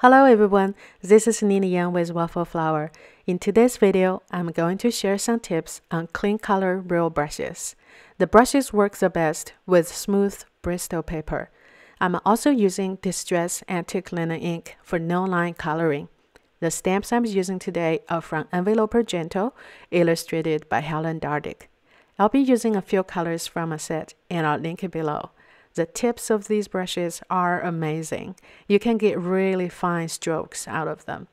Hello everyone, this is Nina Yang with Waffle Flower. In today's video, I'm going to share some tips on clean color real brushes. The brushes work the best with smooth Bristol paper. I'm also using Distress Antique Linen ink for no-line coloring. The stamps I'm using today are from Envelope Gentle, illustrated by Helen Dardick. I'll be using a few colors from a set, and I'll link it below. The tips of these brushes are amazing. You can get really fine strokes out of them.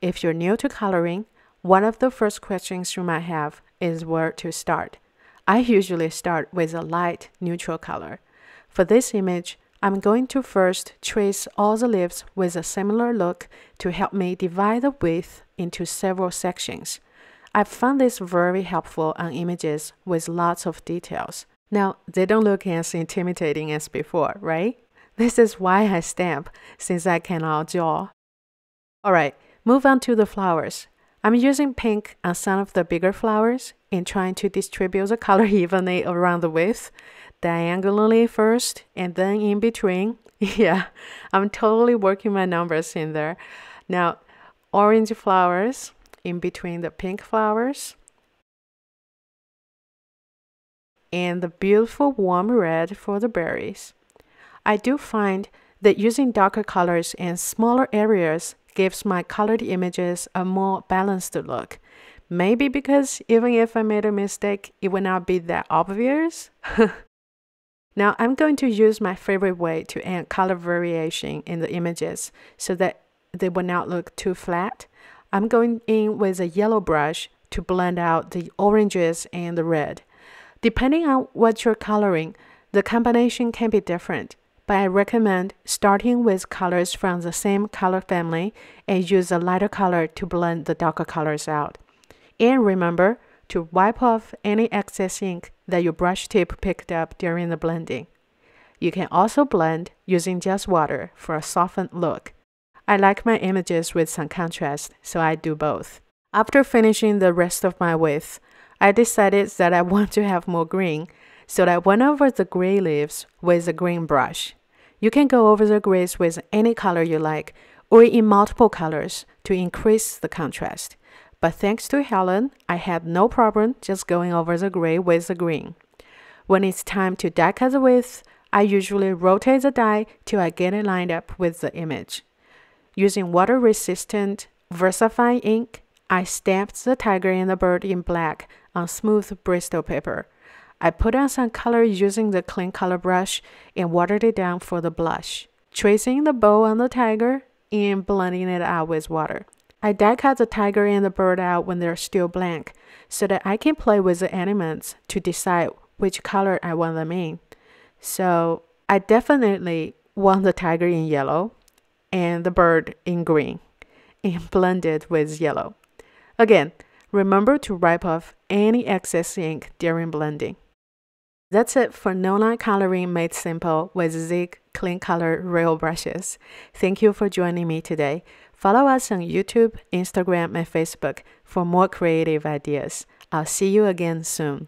If you're new to coloring, one of the first questions you might have is where to start. I usually start with a light neutral color. For this image, I'm going to first trace all the leaves with a similar look to help me divide the width into several sections. I've found this very helpful on images with lots of details. Now, they don't look as intimidating as before, right? This is why I stamp, since I cannot draw. Alright, move on to the flowers. I'm using pink on some of the bigger flowers and trying to distribute the color evenly around the width, diagonally first and then in between. Yeah, I'm totally working my numbers in there. Now, orange flowers in between the pink flowers. And the beautiful warm red for the berries. I do find that using darker colors in smaller areas gives my colored images a more balanced look. Maybe because even if I made a mistake, it would not be that obvious. Now I'm going to use my favorite way to add color variation in the images so that they will not look too flat. I'm going in with a yellow brush to blend out the oranges and the red. Depending on what you're coloring, the combination can be different, but I recommend starting with colors from the same color family and use a lighter color to blend the darker colors out. And remember to wipe off any excess ink that your brush tip picked up during the blending. You can also blend using just water for a softened look. I like my images with some contrast, so I do both. After finishing the rest of my width, I decided that I want to have more green, so I went over the gray leaves with a green brush. You can go over the grays with any color you like, or in multiple colors to increase the contrast. But thanks to Helen, I had no problem just going over the gray with the green. When it's time to die cut the width, I usually rotate the die till I get it lined up with the image. Using water-resistant VersaFine ink, I stamped the tiger and the bird in black on smooth Bristol paper. I put on some color using the clean color brush and watered it down for the blush, tracing the bow on the tiger and blending it out with water. I die cut the tiger and the bird out when they're still blank so that I can play with the elements to decide which color I want them in. So I definitely want the tiger in yellow and the bird in green and blend it with yellow. Again, remember to wipe off any excess ink during blending. That's it for no-line coloring made simple with Zig clean color real brushes. Thank you for joining me today. Follow us on YouTube, Instagram, and Facebook for more creative ideas. I'll see you again soon.